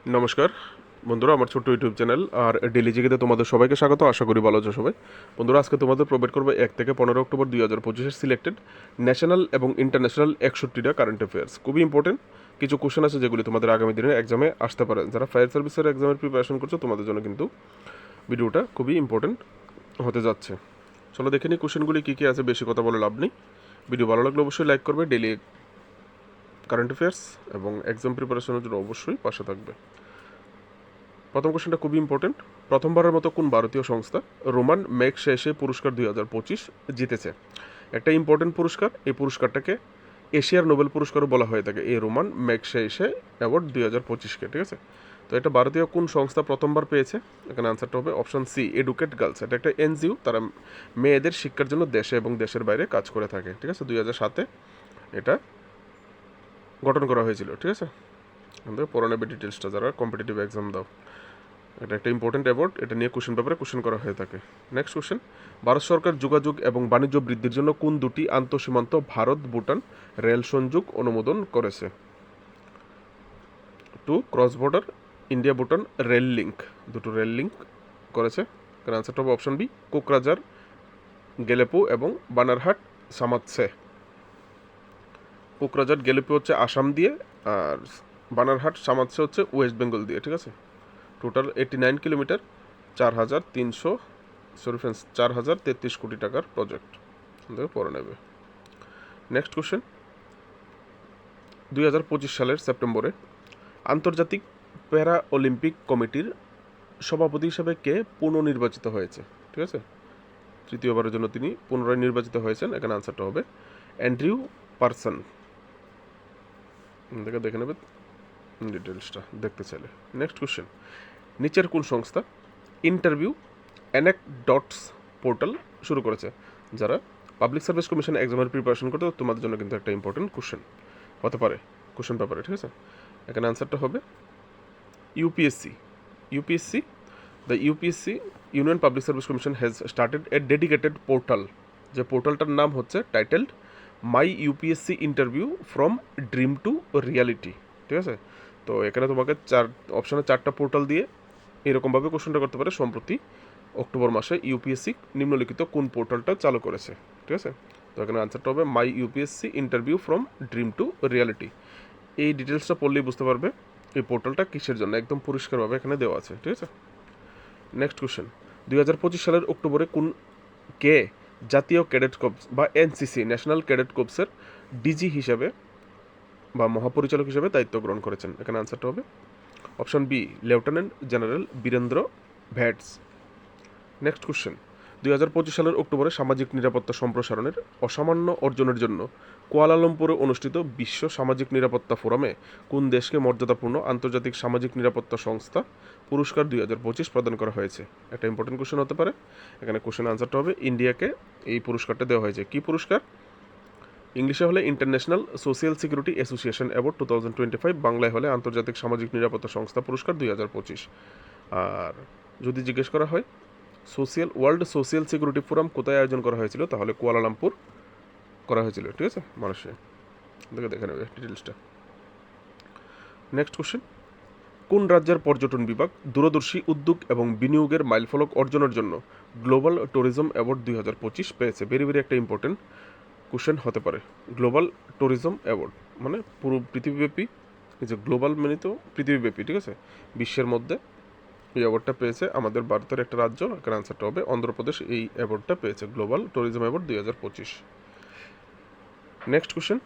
নমস্কার বন্ধুরা, আমার ছোট্ট ইউটিউব চ্যানেল আর ডেলি জিকেতে তোমাদের সবাইকে স্বাগত। আশা করি ভালো আছো সবাই। বন্ধুরা, আজকে তোমাদের প্রোভাইড করবে 1 থেকে 15 অক্টোবর 2025-এর সিলেক্টেড ন্যাশনাল এবং ইন্টারন্যাশনাল 61টা কারেন্ট অ্যাফেয়ার্স। খুবই ইম্পর্টেন্ট কিছু কোশ্চেন আছে যেগুলি তোমাদের আগামী দিনের এক্সামে আসতে পারে। যারা ফায়ার সার্ভিসের এক্সামের প্রিপারেশন করছো তোমাদের জন্য কিন্তু ভিডিওটা খুবই ইম্পর্টেন্ট হতে যাচ্ছে। চলো দেখে নিই কোশ্চেনগুলি কী কী আছে। বেশি কথা বলে লাভ নেই। ভিডিও ভালো লাগলে অবশ্যই লাইক করবে। ডেলি কারেন্ট অ্যাফেয়ার্স এবং এক্সাম প্রিপারেশনের জন্য অবশ্যই পাশে থাকবে। প্রথম কোশ্চেনটা খুবই ইম্পর্টেন্ট। প্রথমবারের মতো কোন ভারতীয় সংস্থা রোমান ম্যাগসেসে পুরস্কার 2025 জিতেছে? একটা ইম্পর্টেন্ট পুরস্কার। এই পুরস্কারটাকে এশিয়ার নোবেল পুরস্কারও বলা হয়ে থাকে, এই রোমান ম্যাগসেসে অ্যাওয়ার্ড 2025-কে। ঠিক আছে, তো এটা ভারতীয় কোন সংস্থা প্রথমবার পেয়েছে? এখানে আনসারটা হবে অপশন সি, এডুকেট গার্লস। এটা একটা এনজিও, তারা মেয়েদের শিক্ষার জন্য দেশে এবং দেশের বাইরে কাজ করে থাকে। ঠিক আছে, 2007-এ এটা গঠন করা হয়েছিল। ঠিক আছে, আমাদের পড়ে নেবে ডিটেলসটা যারা কম্পিটিটিভ এক্সাম দাও। এটা একটা ইম্পর্টেন্ট অ্যাওয়ার্ড, এটা নিয়ে কোশ্চেন পেপারে কোশ্চেন করা হয়ে থাকে। নেক্সট কোশ্চেন, ভারত সরকার যোগাযোগ এবং বাণিজ্য বৃদ্ধির জন্য কোন দুটি আন্তঃসীমান্ত ভারত ভুটান রেল সংযোগ অনুমোদন করেছে? To cross border India Bhutan rail link, দুটো রেল লিঙ্ক করেছে। এখানে আনসারটা হবে অপশন বি, কোকরাঝার গেলেপু এবং বানারহাট সামাতসে। কোকরাঝার গেলেপু হচ্ছে আসাম দিয়ে, আর বানারহাট সামাতসে হচ্ছে ওয়েস্ট বেঙ্গল দিয়ে। ঠিক আছে, টোটাল 89 কিলোমিটার, 4,33 কোটি টাকার প্রজেক্ট। পরে নেবে। নেক্সট কোশ্চেন, 2025 সালের সেপ্টেম্বরে আন্তর্জাতিক প্যারা অলিম্পিক কমিটির সভাপতি হিসেবে কে পুনর্নির্বাচিত হয়েছে? ঠিক আছে, তৃতীয়বারের জন্য তিনি পুনরায় নির্বাচিত হয়েছেন। এখানে আনসারটা হবে অ্যান্ড্রিউ পারসন। দেখে নেবে ডিটেলসটা দেখতে চাইলে। নেক্সট কোশ্চেন, নিচের কোন সংস্থা ইন্টারভিউ অ্যানেকডটস পোর্টাল শুরু করেছে? যারা পাবলিক সার্ভিস কমিশন এক্সামের প্রিপারেশন করতে, তোমাদের জন্য কিন্তু একটা ইম্পর্টেন্ট কোশ্চেন হতে পারে কোশ্চেন পেপারে। ঠিক আছে, এখানে আনসারটা হবে UPSC. UPSC, the UPSC union public service commission has started a dedicated portal. যে পোর্টালটার নাম হচ্ছে titled my UPSC interview from dream to reality. ঠিক আছে, তো এখানে তোমাকে অপশানে 4টা পোর্টাল দিয়ে এরকমভাবে কোশ্চেনটা করতে পারে। সম্প্রতি অক্টোবর মাসে ইউপিএসসি নিম্নলিখিত কোন পোর্টালটা চালু করেছে? ঠিক আছে, তো এখানে আনসারটা হবে my UPSC interview from dream to reality. এই ডিটেলসটা পড়লেই বুঝতে পারবে এই পোর্টালটা কিসের জন্য, একদম পরিষ্কারভাবে এখানে দেওয়া আছে। ঠিক আছে, নেক্সট কোশ্চেন, 2025 সালের অক্টোবরে কে জাতীয় ক্যাডেট কর্পস বা এনসিসি ন্যাশনাল ক্যাডেট কর্পসের ডিজি হিসাবে বা মহাপরিচালক হিসেবে দায়িত্ব গ্রহণ করেছেন? এখানে আনসারটা হবে option B, lieutenant general Birendra Vats. Next question, 2025 সালের অক্টোবরে সামাজিক নিরাপত্তা সম্প্রসারণের অসামান্য অর্জনের জন্য কুয়ালালামপুরে অনুষ্ঠিত বিশ্ব সামাজিক নিরাপত্তা ফোরামে কোন দেশকে মর্যাদাপূর্ণ আন্তর্জাতিক সামাজিক নিরাপত্তা সংস্থা পুরস্কার 2025 প্রদান করা হয়েছে? একটা ইম্পর্টেন্ট কোশ্চেন হতে পারে। এখানে কোশ্চেন আনসারটা হবে ইন্ডিয়াকে এই পুরস্কারটা দেওয়া হয়েছে। কি পুরস্কার? ইংলিশে হলে international social security association award 2025, বাংলায় হলে আন্তর্জাতিক সামাজিক নিরাপত্তা সংস্থা পুরস্কার 2025। আর যদি জিজ্ঞেস করা হয় ওয়ার্ল্ড সোশ্যাল সিকিউরিটি ফোরাম কোথায় আয়োজন করা হয়েছিল, তাহলে কুয়ালালামপুর করা হয়েছিল। ঠিক আছে, মালয়েশিয়া। দেখে নেবে ডিটেলসটা। নেক্সট কোশ্চেন, কোন রাজ্যের পর্যটন বিভাগ দূরদর্শী উদ্যোগ এবং বিনিয়োগের মাইলফলক অর্জনের জন্য গ্লোবাল ট্যুরিজম অ্যাওয়ার্ড 2025 পেয়েছে? ভেরি ভেরি একটা ইম্পর্টেন্ট কোশ্চেন হতে পারে। গ্লোবাল ট্যুরিজম অ্যাওয়ার্ড মানে পুরো পৃথিবীব্যাপী, এই যে গ্লোবাল মানে তো পৃথিবীব্যাপী। ঠিক আছে, বিশ্বের মধ্যে এই অ্যাওয়ার্ডটা পেয়েছে আমাদের ভারতের একটা রাজ্য। এখানে আনসারটা হবে অন্ধ্রপ্রদেশ এই অ্যাওয়ার্ডটা পেয়েছে, global tourism award 2025। Next question,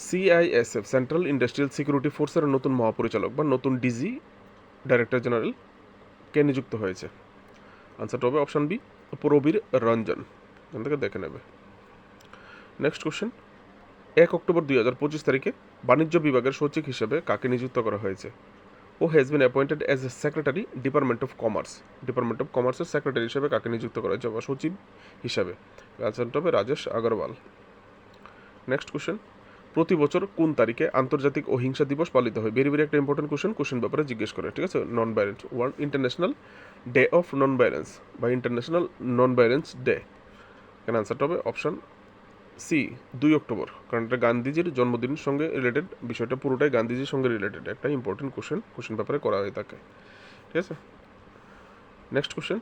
CISF central industrial security ফোর্সের নতুন মহাপরিচালক বা নতুন ডিজি ডাইরেক্টর জেনারেল কে নিযুক্ত হয়েছে? আনসারটা হবে অপশন বি, প্রবীর রঞ্জন। এখান থেকে দেখে নেবে। নেক্সট কোশ্চেন, 1 অক্টোবর 2025 তারিখে বাণিজ্য বিভাগের সচিব হিসেবে কাকে নিযুক্ত করা হয়েছে? ও has been appointed as a secretary department of commerce. Department of কমার্সের সেক্রেটারি হিসেবে কাকে নিযুক্ত করা হয়েছে বা সচিব হিসাবে? আনসারটা হবে রাজেশ আগরওয়াল। নেক্সট কোশ্চেন, প্রতি বছর কোন তারিখে আন্তর্জাতিক অহিংসা দিবস পালিত হয়? ভেরি ভেরি একটা ইম্পর্টেন্ট কোশ্চেন ব্যাপারে জিজ্ঞেস করে। ঠিক আছে, non violence world international day of non violence বা ইন্টারন্যাশনাল নন ভায়োলেন্স ডে। এখানে আনসারটা হবে অপশন সি 2 অক্টোবর, কারণ এটা গান্ধীজির জন্মদিনের সঙ্গে রিলেটেড, বিষয়টা পুরোটাই গান্ধীজির সঙ্গে রিলেটেড, একটা ইম্পর্টেন্ট কোশ্চেন পেপারে করা হয়ে থাকে। ঠিক আছে, নেক্সট কোশ্চেন,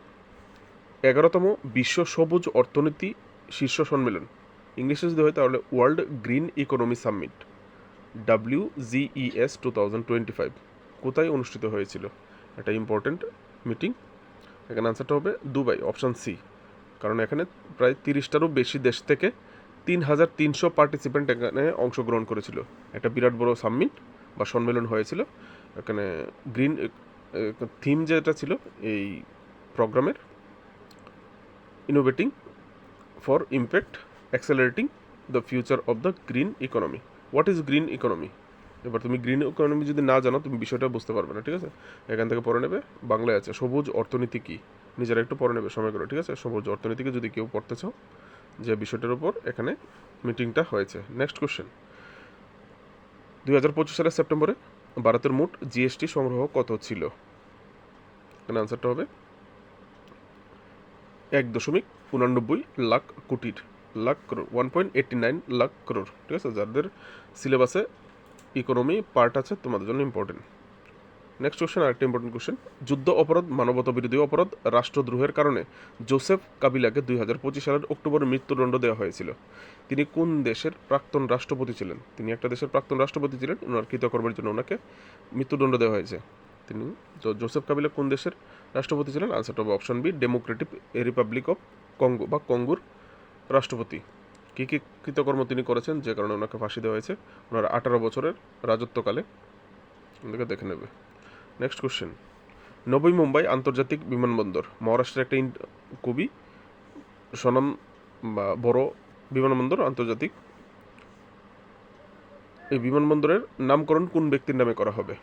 11তম বিশ্ব সবুজ অর্থনীতি শীর্ষ সম্মেলন, ইংলিশে যদি হয় তাহলে world green economy summit, WGES 2025 কোথায় অনুষ্ঠিত হয়েছিল? একটা ইম্পর্টেন্ট মিটিং। এখানে আনসারটা হবে দুবাই, অপশান সি, কারণ এখানে প্রায় 30টারও বেশি দেশ থেকে 3,300 পার্টিসিপেন্ট এখানে অংশগ্রহণ করেছিল। একটা বিরাট বড় সামিট বা সম্মেলন হয়েছিল। এখানে গ্রিন থিম যেটা ছিল এই প্রোগ্রামের, innovating for impact accelerating the future of the green economy. What is green economy? এবার তুমি গ্রিন ইকোনমি যদি না জানো তুমি বিষয়টা বুঝতে পারবে না। ঠিক আছে, এখান থেকে পড়ে নেবে, বাংলায় আছে সবুজ অর্থনীতি কী, নিজেরা একটু পড়ে নেবে সময় করে। ঠিক আছে, সবুজ অর্থনীতিকে যদি কেউ পড়তে চাও, যে বিষয়টার উপর এখানে মিটিংটা হয়েছে। নেক্সট কোশ্চেন, 2025 সালের সেপ্টেম্বরে ভারতের মোট জিএসটি সংগ্রহ কত ছিল? এখানে আনসারটা হবে 1.89 লাখ কোটির, লাখ করোড়, 1.89 লাখ করোড়। ঠিক আছে, যাদের সিলেবাসে ইকোনমি পার্ট আছে তোমাদের জন্য ইম্পর্টেন্ট। নেক্সট কোশ্চেন, আরেকটা ইম্পর্টেন্ট কোশ্চেন, যুদ্ধ অপরাধ, মানবতা বিরোধী অপরাধ, রাষ্ট্রদ্রোহের কারণে জোসেফ কাবিলাকে 2025 সালের অক্টোবরে মৃত্যুদণ্ড দেওয়া হয়েছিল। তিনি কোন দেশের প্রাক্তন রাষ্ট্রপতি ছিলেন? তিনি একটা দেশের প্রাক্তন রাষ্ট্রপতি ছিলেন, ওনার কৃতকর্মের জন্য ওনাকে মৃত্যুদণ্ড দেওয়া হয়েছে। তিনি জোসেফ কাবিলা কোন দেশের রাষ্ট্রপতি ছিলেন? আনসারটা হবে option B, democratic republic of Congo বা কঙ্গোর রাষ্ট্রপতি। কী কী কৃতকর্ম তিনি করেছেন যে কারণে ওনাকে ফাঁসি দেওয়া হয়েছে? ওনার 18 বছরের রাজত্বকালে। ওনাকে দেখে নেবে। নেক্সট কোশ্চেন, নবী মুম্বাই আন্তর্জাতিক বিমানবন্দর মহারাষ্ট্রের একটা খুবই স্বনাম বা বড় বিমানবন্দর আন্তর্জাতিক। এই বিমানবন্দরের নামকরণ কোন ব্যক্তির নামে করা হবে?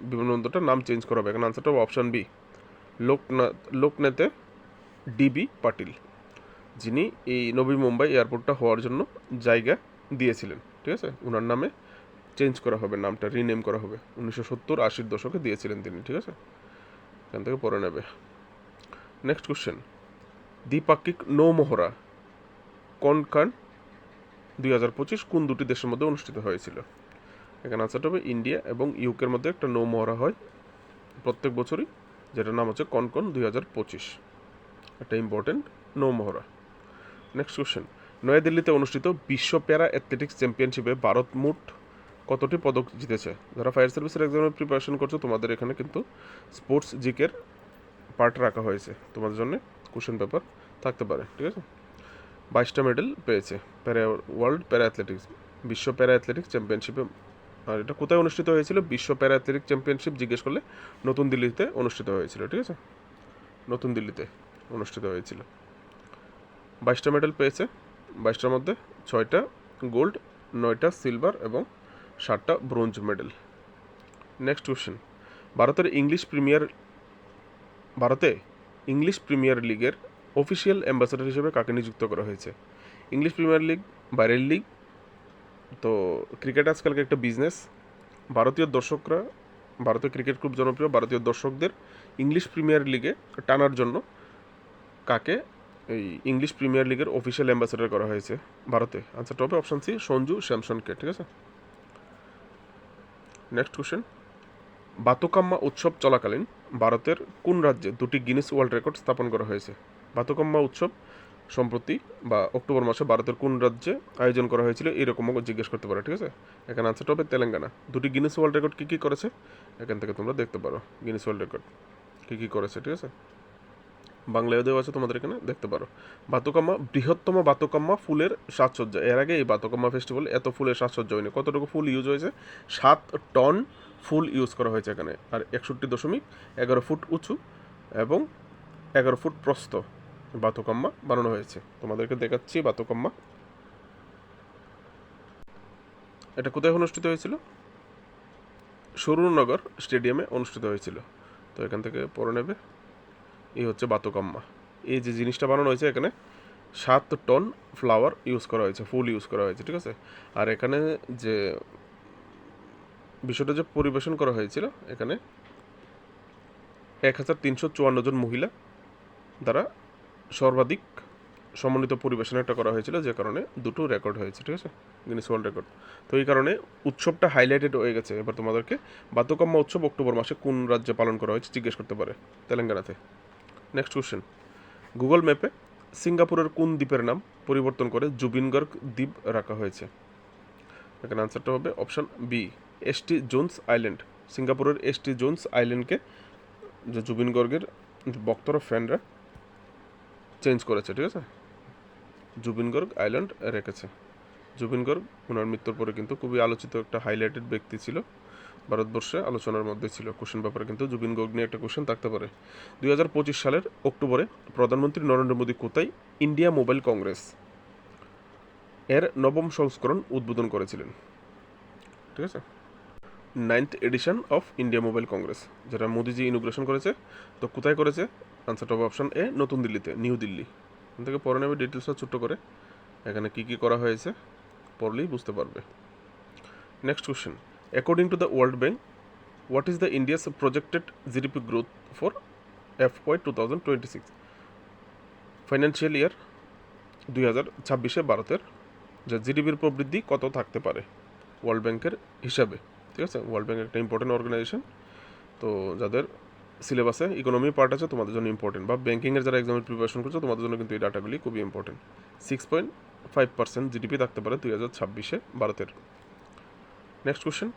বিমানবন্দরটার নাম চেঞ্জ করা হবে। এখানে আনসারটা হবে অপশান বি, লোকনাথে ডিবি পাটিল, যিনি এই নবী মুম্বাই এয়ারপোর্টটা হওয়ার জন্য জায়গা দিয়েছিলেন। ঠিক আছে, ওনার নামে চেঞ্জ করা হবে, নামটা রিনেম করা হবে। 1970-80 দশকে দিয়েছিলেন তিনি। ঠিক আছে, এখান থেকে পড়ে নেবে। নেক্সট কোশ্চেন, দ্বিপাক্ষিক নৌমহড়া কনকান 2025 কোন দুটি দেশের মধ্যে অনুষ্ঠিত হয়েছিল? এখানে আনসারটা হবে ইন্ডিয়া এবং ইউকের মধ্যে একটা নৌমহড়া হয় প্রত্যেক বছরই, যেটার নাম হচ্ছে কনকন 2025, একটা ইম্পর্টেন্ট নৌমহড়া। নেক্সট কোশ্চেন, নয়াদিল্লিতে অনুষ্ঠিত বিশ্ব প্যারা অ্যাথলেটিক্স চ্যাম্পিয়নশিপে ভারত মোট কতটি পদক জিতেছে? যারা ফায়ার সার্ভিসের এক্সামের প্রিপারেশন করছো তোমাদের এখানে কিন্তু স্পোর্টস জিকের পার্ট রাখা হয়েছে, তোমাদের জন্য কোশ্চেন পেপার থাকতে পারে। ঠিক আছে, 22টা মেডেল পেয়েছে ওয়ার্ল্ড প্যারা অ্যাথলেটিক্স, বিশ্ব প্যারা অ্যাথলেটিক্স চ্যাম্পিয়নশিপে। আর এটা কোথায় অনুষ্ঠিত হয়েছিল? বিশ্ব প্যারা অ্যাথলেটিক্স চ্যাম্পিয়নশিপ জিজ্ঞেস করলে নতুন দিল্লিতে অনুষ্ঠিত হয়েছিল। ঠিক আছে, নতুন দিল্লিতে অনুষ্ঠিত হয়েছিল। 22টা মেডেল পেয়েছে, 22টার মধ্যে 6টা গোল্ড, 9টা সিলভার এবং 7টা ব্রোঞ্জ মেডেল। নেক্সট কোশ্চেন, ভারতে ইংলিশ প্রিমিয়ার লিগের অফিসিয়াল অ্যাম্বাসেডর হিসেবে কাকে নিযুক্ত করা হয়েছে? ইংলিশ প্রিমিয়ার লিগ বাইরের লিগ, তো ক্রিকেট আজকালকে একটা বিজনেস। ভারতীয় ক্রিকেট খুব জনপ্রিয়, ভারতীয় দর্শকদের ইংলিশ প্রিমিয়ার লিগে টানার জন্য কাকে এই ইংলিশ প্রিমিয়ার লিগের অফিসিয়াল অ্যাম্বাসেডর করা হয়েছে ভারতে? আনসারটা হবে অপশান সি, সঞ্জু স্যামসনকে। ঠিক আছে, নেক্সট কোশ্চেন, বাতুকাম্মা উৎসব চলাকালীন ভারতের কোন রাজ্যে দুটি গিনেস ওয়ার্ল্ড রেকর্ড স্থাপন করা হয়েছে? বাতুকাম্মা উৎসব সম্প্রতি বা অক্টোবর মাসে ভারতের কোন রাজ্যে আয়োজন করা হয়েছিল এরকমও জিজ্ঞেস করতে পারে। ঠিক আছে, এখানে আনসারটা হবে তেলেঙ্গানা। দুটি গিনেস ওয়ার্ল্ড রেকর্ড কী কী করেছে এখান থেকে তোমরা দেখতে পারো, গিনেস ওয়ার্ল্ড রেকর্ড কী কী করেছে। ঠিক আছে, বাংলায় দেওয়া আছে, তোমাদের এখানে দেখতে পারো। বাতুকাম্মা বৃহত্তম বাতুকাম্মা ফুলের সাজসজ্জা। এর আগে এই বাতুকাম্মা ফেস্টিভ্যাল এত ফুলের সাজসজ্জা হয়নি। কতটুকু ফুল ইউজ হয়েছে? 7 টন ফুল ইউজ করা হয়েছে এখানে, আর 61.11 ফুট উঁচু এবং 11 ফুট প্রস্থ বাতুকাম্মা বানানো হয়েছে। তোমাদেরকে দেখাচ্ছি বাতুকাম্মা। এটা কোথায় অনুষ্ঠিত হয়েছিল? সুরেন্দ্রনগর স্টেডিয়ামে অনুষ্ঠিত হয়েছিল। তো এখান থেকে পড়ে নেবে, এই হচ্ছে বাতুকাম্মা। এই যে জিনিসটা বানানো হয়েছে এখানে 7 টন ফ্লাওয়ার ইউজ করা হয়েছে, ফুল ইউজ করা হয়েছে। ঠিক আছে, আর এখানে যে বিষয়টা যে পরিবেশন করা হয়েছিল, এখানে 1354 জন মহিলা দ্বারা সর্বাধিক সমন্বিত পরিবেশন একটা করা হয়েছিল, যে কারণে দুটো রেকর্ড হয়েছে, ঠিক আছে, গিনেস ওয়ার্ল্ড রেকর্ড। তো এই কারণে উৎসবটা হাইলাইটেড হয়ে গেছে। এবার তোমাদেরকে বাতুকাম্মা উৎসব অক্টোবর মাসে কোন রাজ্যে পালন করা হয়েছে জিজ্ঞেস করতে পারে, তেলেঙ্গানাতে। নেক্সট কোশ্চেন, গুগল ম্যাপে সিঙ্গাপুরের কোন দ্বীপের নাম পরিবর্তন করে জুবিনগার্গ দ্বীপ রাখা হয়েছে? এখানে আনসারটা হবে option B, ST John's island. সিঙ্গাপুরের এসটি জোন্স আইল্যান্ডকে যে জুবিন গর্গের ভক্তরা ফ্যানরা চেঞ্জ করেছে, ঠিক আছে, জুবিন গর্গ আইল্যান্ড রেখেছে। জুবিন গর্গ ওনার মৃত্যুর পরে কিন্তু খুবই আলোচিত একটা হাইলাইটেড ব্যক্তি ছিল, ভারতবর্ষে আলোচনার মধ্যে ছিল। কোশ্চেন ব্যাপারে কিন্তু জুবিন গর্গ নিয়ে একটা কোশ্চেন থাকতে পারে। 2025 সালের অক্টোবরে প্রধানমন্ত্রী নরেন্দ্র মোদী কোথায় ইন্ডিয়া মোবাইল কংগ্রেস এর নবম সংস্করণ উদ্বোধন করেছিলেন? ঠিক আছে, 9th edition of India mobile Congress, যেটা মোদিজি ইনোগ্রেশন করেছে। তো কোথায় করেছে? আনসারটা হবে অপশন এ, নতুন দিল্লিতে, নিউ দিল্লি। এখান থেকে পরে নেবে ডিটেলসটা ছোট্ট করে, এখানে কী কী করা হয়েছে পড়লেই বুঝতে পারবে। Next question, according to the world bank, what is the India's projected GDP growth for FY 2026? Financial year 2026-এ ভারতের যে জিডিপির প্রবৃদ্ধি কত থাকতে পারে ওয়ার্ল্ড ব্যাংকের হিসাবে? ঠিক আছে, ওয়ার্ল্ড ব্যাংক একটা ইম্পর্টেন্ট অর্গানাইজেশন। তো যাদের সিলেবাসে ইকোনমি পার্ট আছে তোমাদের জন্য ইম্পর্টেন্ট, বা ব্যাঙ্কিংয়ের যারা এক্সামের প্রিপারেশন করছো তোমাদের জন্য কিন্তু এই ডাটাগুলি খুবই ইম্পর্টেন্ট। 6.5% জিডিপি থাকতে পারে 2026-এ ভারতের। নেক্সট কোশ্চেন,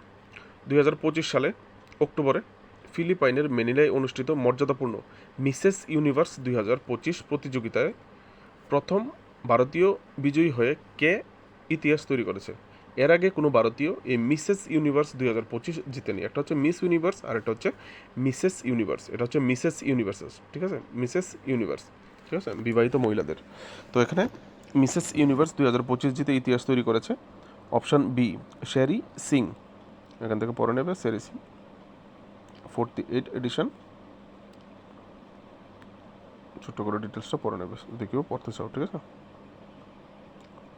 2025 সালে অক্টোবরে ফিলিপাইনের ম্যানিলায় অনুষ্ঠিত মর্যাদাপূর্ণ মিসেস ইউনিভার্স 2025 প্রতিযোগিতায় প্রথম ভারতীয় বিজয়ী হয়ে কে ইতিহাস তৈরি করেছে? এর আগে কোনো ভারতীয় এই মিসেস ইউনিভার্স 2025 জিতেনি। একটা হচ্ছে মিস ইউনিভার্স আর একটা হচ্ছে মিসেস ইউনিভার্স। এটা হচ্ছে মিসেস ইউনিভার্সেস, ঠিক আছে, মিসেস ইউনিভার্স, ঠিক আছে, বিবাহিত মহিলাদের। তো এখানে মিসেস ইউনিভার্স 2025 জিতে ইতিহাস তৈরি করেছে অপশন বি, শেরি সিং। এখান থেকে পড়ে নেবে, শেরি সিং, 48 এডিশন। ছোট্ট করে ডিটেলসটা পড়ে নেবে, দেখিও পড়তে চাও, ঠিক আছে।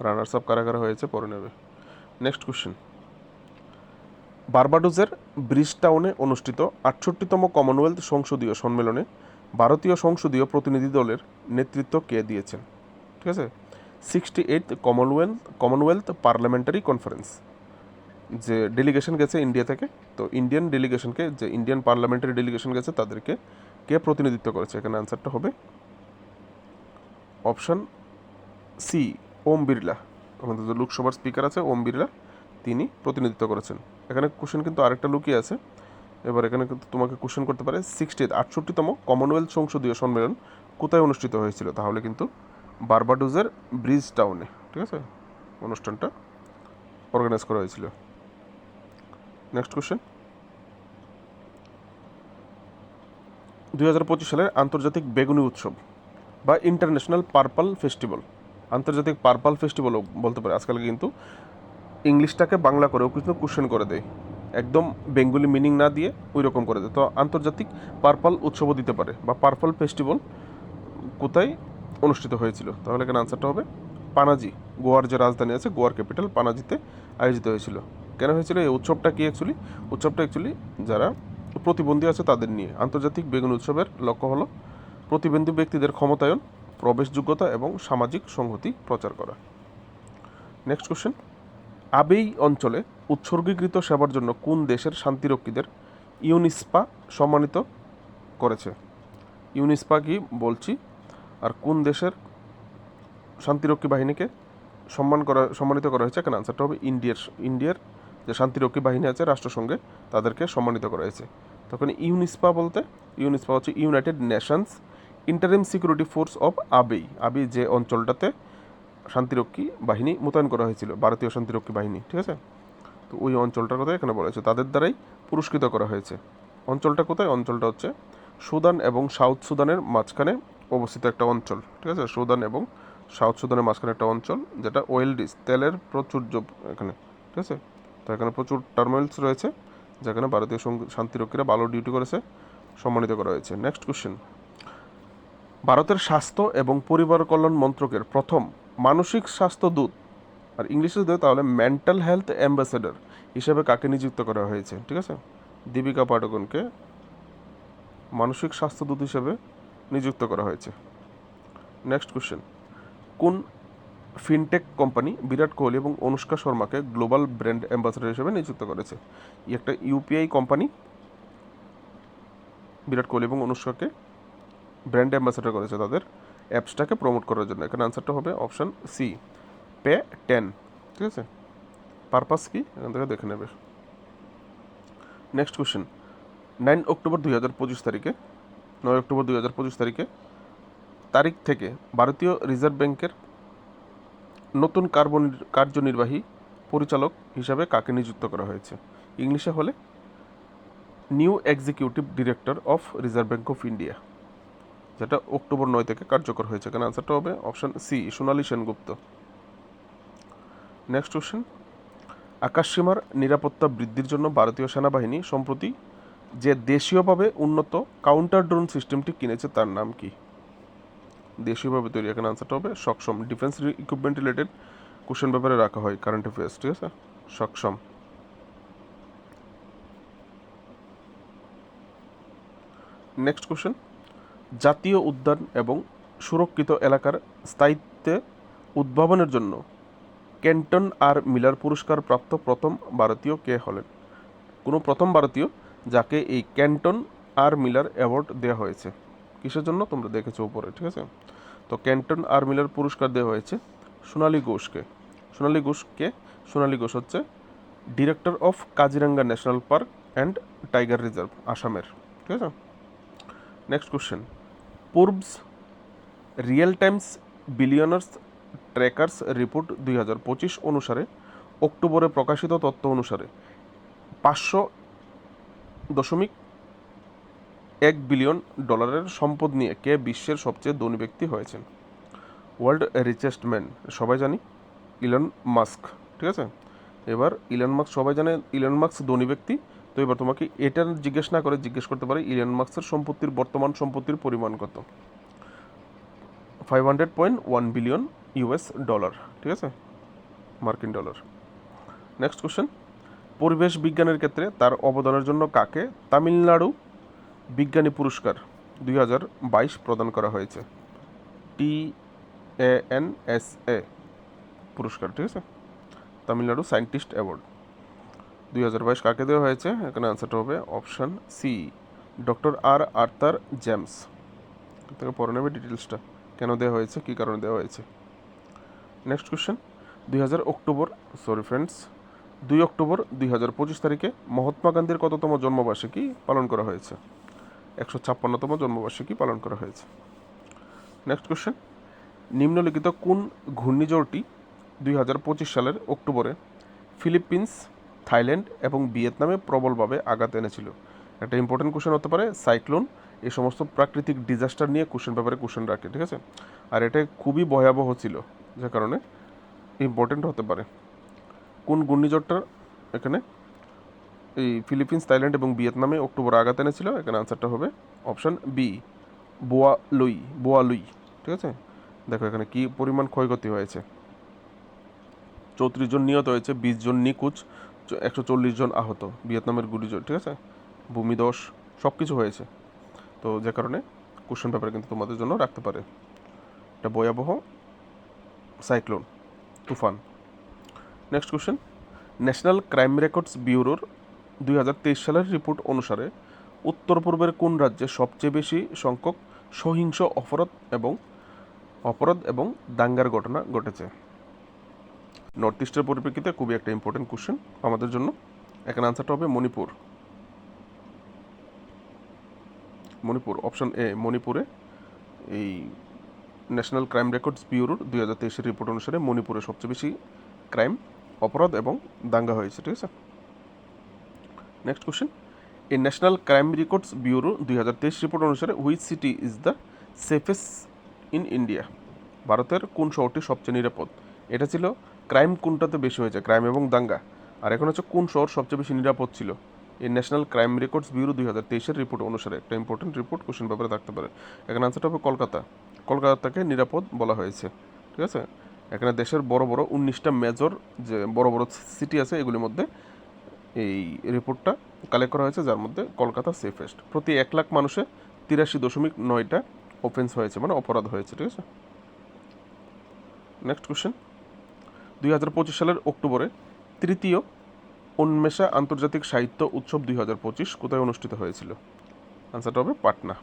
রানার্স আপ কারা কারা হয়েছে পড়ে নেবে। নেক্সট কোশ্চেন, বার্বাডোসের ব্রিজটাউনে অনুষ্ঠিত 68তম কমনওয়েলথ সংসদীয় সম্মেলনে ভারতীয় সংসদীয় প্রতিনিধি দলের নেতৃত্ব কে দিয়েছেন? ঠিক আছে, 68th কমনওয়েলথ পার্লামেন্টারি কনফারেন্স, যে ডেলিগেশন গেছে ইন্ডিয়া থেকে, তো ইন্ডিয়ান ডেলিগেশনকে, যে ইন্ডিয়ান পার্লামেন্টারি ডেলিগেশন গেছে তাদেরকে কে প্রতিনিধিত্ব করেছে? এখানে আনসারটা হবে অপশন সি, ওম বিড়লা। আমাদের যে লোকসভার স্পিকার আছে ওম বিড়লা, তিনি প্রতিনিধিত্ব করেছেন। এখানে কোশ্চেন কিন্তু আরেকটা লুকিয়ে আছে। এবার এখানে কিন্তু তোমাকে কোশ্চেন করতে পারে 68তম কমনওয়েলথ সংসদীয় সম্মেলন কোথায় অনুষ্ঠিত হয়েছিল? তাহলে কিন্তু বার্বাডোসের ব্রিজ টাউনে, ঠিক আছে, অনুষ্ঠানটা অর্গানাইজ করা হয়েছিল। নেক্সট কোশ্চেন, 2025 সালের আন্তর্জাতিক বেগুনি উৎসব বা ইন্টারন্যাশনাল পার্পল ফেস্টিভ্যাল, আন্তর্জাতিক পার্পল ফেস্টিভ্যালও বলতে পারে। আজকাল কিন্তু ইংলিশটাকে বাংলা করেও কিন্তু কোশ্চেন করে দেয়, একদম বেঙ্গলি মিনিং না দিয়ে ওই রকম করে দেয়। তো আন্তর্জাতিক পার্পল উৎসবও দিতে পারে, বা পার্পল ফেস্টিভ্যাল কোথায় অনুষ্ঠিত হয়েছিল? তাহলে এখানে আনসারটা হবে পানাজি। গোয়ার যে রাজধানী আছে, গোয়ার ক্যাপিটাল পানাজিতে আয়োজিত হয়েছিল। কেন হয়েছিল এই উৎসবটা? কি অ্যাকচুয়ালি উৎসবটা অ্যাকচুয়ালি যারা প্রতিবন্ধী আছে তাদের নিয়ে। আন্তর্জাতিক বেগুন উৎসবের লক্ষ্য হলো প্রতিবন্ধী ব্যক্তিদের ক্ষমতায়ন, প্রবেশযোগ্যতা এবং সামাজিক সংহতি প্রচার করা। নেক্সট কোশ্চেন, আবেই অঞ্চলে উৎসর্গীকৃত সেবার জন্য কোন দেশের শান্তিরক্ষীদের ইউনিস্পা সম্মানিত করেছে? ইউনিস্পা কি বলছি, আর কোন দেশের শান্তিরক্ষী বাহিনীকে সম্মানিত করা হয়েছে? এখানে আনসারটা হবে ইন্ডিয়ার যে শান্তিরক্ষী বাহিনী আছে রাষ্ট্রসংঘে, তাদেরকে সম্মানিত করা হয়েছে। তখন ইউনিস্পা বলতে, ইউনিস্পা হচ্ছে United Nations Interim Security Force of Abyei. Abyei যে অঞ্চলটাতে শান্তিরক্ষী বাহিনী মোতায়েন করা হয়েছিল, ভারতীয় শান্তিরক্ষী বাহিনী, ঠিক আছে, তো ওই অঞ্চলটার কথা এখানে বলা হয়েছে, তাদের দ্বারাই পুরস্কৃত করা হয়েছে। অঞ্চলটা কোথায়? অঞ্চলটা হচ্ছে সুদান এবং সাউথ সুদানের মাঝখানে অবস্থিত একটা অঞ্চল, ঠিক আছে, সুদান এবং সাউথ সুদানের মাঝখানে একটা অঞ্চল, যেটা ওয়েল ডিস, তেলের প্রাচুর্য এখানে, ঠিক আছে। তো এখানে প্রচুর টার্মিনালস রয়েছে, যেখানে ভারতীয় শান্তিরক্ষীরা ভালো ডিউটি করেছে, সম্মানিত করা হয়েছে। নেক্সট কোশ্চেন, ভারতের স্বাস্থ্য এবং পরিবার কল্যাণ মন্ত্রকের প্রথম মানসিক স্বাস্থ্য দূত, আর ইংলিশে যদি তাহলে মেন্টাল হেলথ অ্যাম্বাসেডর হিসেবে কাকে নিযুক্ত করা হয়েছে? ঠিক আছে, দীপিকা পাডুকোনকে মানসিক স্বাস্থ্যদূত হিসেবে নিযুক্ত করা হয়েছে। নেক্সট কোশ্চেন, কোন ফিনটেক কোম্পানি বিরাট কোহলি এবং অনুষ্কা শর্মাকে গ্লোবাল ব্র্যান্ড অ্যাম্বাসেডর হিসেবে নিযুক্ত করেছে? একটা ইউপিআই কোম্পানি বিরাট কোহলি এবং অনুষ্কাকে ব্র্যান্ড অ্যাম্বাসেডর করেছে তাদের অ্যাপসটাকে প্রমোট করার জন্য। এখানে আনসারটা হবে অপশান সি, পে 10। ঠিক আছে, পারপাস কি এখান থেকে দেখে নেবে। নেক্সট কোশ্চেন, 9 অক্টোবর 2025 তারিখে 9 অক্টোবর 2025 তারিখ থেকে ভারতীয় রিজার্ভ ব্যাংকের নতুন কার্যনির্বাহী পরিচালক হিসাবে কাকে নিযুক্ত করা হয়েছে? ইংলিশে হলে new executive director of reserve bank of India, যেটা অক্টোবর 9 থেকে কার্যকর হয়েছে। এখানে আনসারটা হবে অপশান সি, সোনালী সেনগুপ্ত। নেক্সট কোশ্চেন, আকাশসীমার নিরাপত্তা বৃদ্ধির জন্য ভারতীয় সেনাবাহিনী সম্প্রতি যে দেশীয়ভাবে উন্নত কাউন্টার ড্রোন সিস্টেমটি কিনেছে তার নাম কি? দেশীয়ভাবে তৈরি, এখানে আনসারটা হবে সক্ষম। ডিফেন্স ইকুইপমেন্ট রিলেটেড কোশ্চেন ব্যাপারে রাখা হয় কারেন্ট অ্যাফেয়ার্স, ঠিক আছে। সক্ষম। নেক্সট কোশ্চেন, জাতীয় উদ্যান এবং সুরক্ষিত এলাকার স্থায়িত্বে উদ্ভাবনের জন্য কেন্টন আর মিলার পুরস্কার প্রাপ্ত প্রথম ভারতীয় কে হলেন? কোনো প্রথম ভারতীয় যাকে এই কেন্টন আর মিলার অ্যাওয়ার্ড দেওয়া হয়েছে, কিসের জন্য তোমরা দেখেছো উপরে, ঠিক আছে। তো কেন্টন আর মিলার পুরস্কার দেওয়া হয়েছে সোনালী ঘোষকে। সোনালী ঘোষ হচ্ছে director of Kaziranga national park and tiger reserve, আসামের, ঠিক আছে। Next question, Forbes real times billionaires trackers report 2025 অনুসারে অক্টোবরে প্রকাশিত তথ্য অনুসারে 500.1 বিলিয়ন ডলারের সম্পদ নিয়ে কে বিশ্বের সবচেয়ে ধনী ব্যক্তি হয়েছেন? ওয়ার্ল্ড রিচেস্ট ম্যান সবাই জানি ইলন মাস্ক, ঠিক আছে। এবার ইলন মাস্ক সবাই জানে ইলন মাস্ক ধনী ব্যক্তি, তো এবার তোমাকে এটা জিজ্ঞেস না করে জিজ্ঞেস করতে পারে ইলন মাস্কের বর্তমান সম্পত্তির পরিমাণ কত? 500.1 বিলিয়ন ইউএস ডলার, ঠিক আছে, মার্কিন ডলার। নেক্সট কোশ্চেন, পরিবেশ বিজ্ঞানের ক্ষেত্রে তার অবদানের জন্য কাকে তামিলনাড়ু বিজ্ঞানী পুরস্কার 2022 প্রদান করা হয়েছে? TANSA পুরস্কার, ঠিক আছে, তামিলনাড়ু সায়েন্টিস্ট অ্যাওয়ার্ড 2022 কাকে দেওয়া হয়েছে? এখানে আনসারটা হবে অপশান সি, ডক্টর আর আর্থার জেমস। থেকে পড়ে নেবে ডিটেলসটা, কেন দেওয়া হয়েছে, কী কারণে দেওয়া হয়েছে। নেক্সট কোশ্চেন, 2 অক্টোবর 2025 তারিখে মহাত্মা গান্ধীর কততম জন্মবার্ষিকী পালন করা হয়েছে? 156তম জন্মবার্ষিকী পালন করা হয়েছে। নেক্সট কোশ্চেন, নিম্নলিখিত কোন ঘূর্ণিঝড়টি 2025 সালের অক্টোবরে ফিলিপিন্স, থাইল্যান্ড এবং ভিয়েতনামে প্রবলভাবে আঘাত এনেছিল? একটা ইম্পর্টেন্ট কোশ্চেন হতে পারে সাইক্লোন, এই সমস্ত প্রাকৃতিক ডিজাস্টার নিয়ে কোশ্চেন রাখে, ঠিক আছে। আর এটা খুবই ভয়াবহ ছিল, যে কারণে ইম্পর্টেন্ট হতে পারে। কোন ঘূর্ণিঝড়টা এখানে এই ফিলিপিন্স, থাইল্যান্ড এবং ভিয়েতনামে অক্টোবরে আঘাত এনেছিল? এখানে আনসারটা হবে অপশান বি, বোয়ালুই, ঠিক আছে। দেখো এখানে কি পরিমাণ ক্ষয়ক্ষতি হয়েছে, 34 জন নিহত হয়েছে, 20 জন নিখোঁজ, 140 জন আহত ভিয়েতনামের ঘূর্ণিঝড়, ঠিক আছে। ভূমিধস সব কিছু হয়েছে, তো যে কারণে কোশ্চেন পেপারে কিন্তু তোমাদের জন্য রাখতে পারে এটা ভয়াবহ সাইক্লোন, তুফান। Next question, national crime records ব্যুরোর 2023 সালের রিপোর্ট অনুসারে উত্তর পূর্বের কোন রাজ্যে সবচেয়ে বেশি সংখ্যক সহিংস অপরাধ এবং দাঙ্গার ঘটনা ঘটেছে? নর্থ ইস্টের পরিপ্রেক্ষিতে খুবই একটা ইম্পর্টেন্ট কোশ্চেন আমাদের জন্য। এখানে আনসারটা হবে মণিপুর, অপশন এ, মণিপুরে এই ন্যাশনাল ক্রাইম রেকর্ডস ব্যুরোর 2023 রিপোর্ট অনুসারে মণিপুরে সবচেয়ে বেশি ক্রাইম, অপরাধ এবং দাঙ্গা হয়েছে, ঠিক আছে। নেক্সট কোশ্চেন, এই national crime records bureau 2023 report অনুসারে which city is the safest in India? ভারতের কোন শহরটি সবচেয়ে নিরাপদ? এটা ছিল ক্রাইম কোনটাতে বেশি হয়েছে, ক্রাইম এবং দাঙ্গা। আর এখন হচ্ছে কোন শহর সবচেয়ে বেশি নিরাপদ ছিল এই national crime records bureau 2023 report অনুসারে। একটা ইম্পর্টেন্ট রিপোর্ট, কোশ্চেন পেপারে থাকতে পারে। এখানে আনসারটা হবে কলকাতাকে নিরাপদ বলা হয়েছে, ঠিক আছে। এখানে দেশের বড় 19টা মেজর যে বড় সিটি আছে এগুলির মধ্যে এই রিপোর্টটা কালেক্ট করা হয়েছে, যার মধ্যে কলকাতা সেফেস্ট। প্রতি 1 লাখ মানুষে 83.9টা অফেন্স হয়েছে, মানে অপরাধ হয়েছে, ঠিক আছে। নেক্সট কোশ্চেন, 2025 সালের অক্টোবরে তৃতীয় উন্মেষা আন্তর্জাতিক সাহিত্য উৎসব 2025 কোথায় অনুষ্ঠিত হয়েছিল? আনসারটা হবে পাটনা।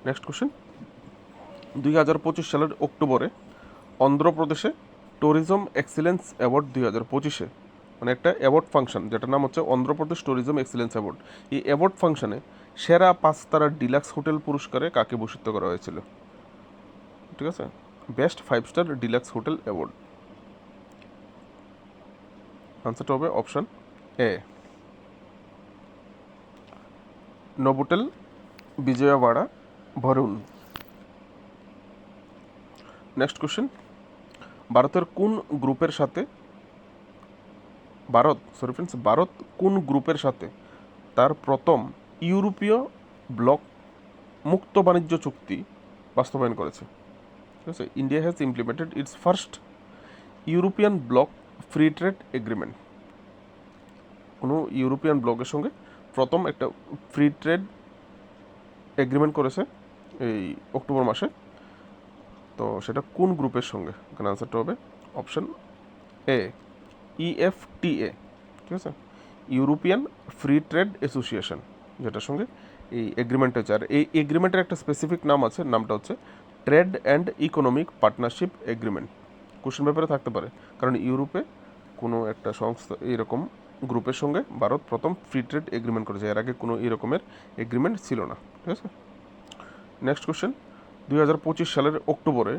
নেক্সট কোশ্চেন, 2025 সালের অক্টোবরে অন্ধ্রপ্রদেশে ট্যুরিজম এক্সিলেন্স অ্যাওয়ার্ড 2025-এ মানে একটা অ্যাওয়ার্ড ফাংশন যেটার নাম হচ্ছে অন্ধ্রপ্রদেশ ট্যুরিজম এক্সিলেন্স অ্যাওয়ার্ড, এই অ্যাওয়ার্ড ফাংশনে সেরা 5 তারার ডিলাক্স হোটেল পুরস্কারে কাকে ভূষিত করা হয়েছিল? ঠিক আছে, best 5 star deluxe hotel award. আনসারটা হবে অপশন এ, Novotel Vijayawada ভরুন। Next question, Bharat কোন গ্রুপের সাথে তার প্রথম ইউরোপীয় ব্লক মুক্ত বাণিজ্য চুক্তি বাস্তবায়ন করেছে? ঠিক আছে, India has implemented its first European block free trade agreement. কোনো ইউরোপিয়ান ব্লকের সঙ্গে প্রথম একটা ফ্রি ট্রেড এগ্রিমেন্ট করেছে এই অক্টোবর মাসে, তো সেটা কোন গ্রুপের সঙ্গে? এখানে আনসারটা হবে অপশন এ, EFTA। ঠিক আছে, ইউরোপিয়ান ফ্রি ট্রেড অ্যাসোসিয়েশন, যেটার সঙ্গে এই এগ্রিমেন্ট হয়েছে। আর এই এগ্রিমেন্টের একটা স্পেসিফিক নাম আছে, নামটা হচ্ছে trade and economic partnership agreement. Question পেপারে থাকতে পারে, কারণ ইউরোপে কোনো একটা সংস্থা এইরকম গ্রুপের সঙ্গে ভারত প্রথম ফ্রি ট্রেড এগ্রিমেন্ট করেছে, এর আগে কোনো এরকমের এগ্রিমেন্ট ছিল না। ঠিক আছে, নেক্সট কোশ্চেন, 2025 সালের অক্টোবরে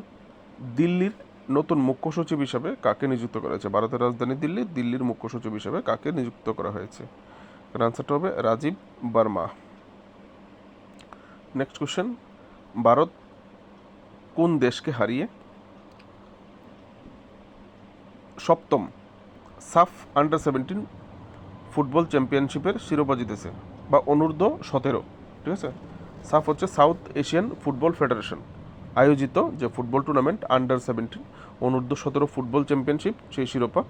দিল্লির নতুন মুখ্য সচিব হিসাবে কাকে নিযুক্ত করা হয়েছে? ভারতের রাজধানী দিল্লির মুখ্য সচিব হিসাবে কাকে নিযুক্ত করা হয়েছে? এর আনসারটা হবে রাজীব বার্মা। নেক্সট কোশ্চেন, ভারত কোন দেশকে হারিয়ে সপ্তম সাফ আন্ডার 17 ফুটবল চ্যাম্পিয়নশিপের শিরোপা জিতেছে, বা অনূর্ধ্ব 17? ঠিক আছে, সাফ হচ্ছে সাউথ এশিয়ান ফুটবল ফেডারেশন আয়োজিত যে ফুটবল টুর্নামেন্ট আন্ডার 17 অনূর্ধ্ব 17 ফুটবল চ্যাম্পিয়নশিপ, সেই শিরোপা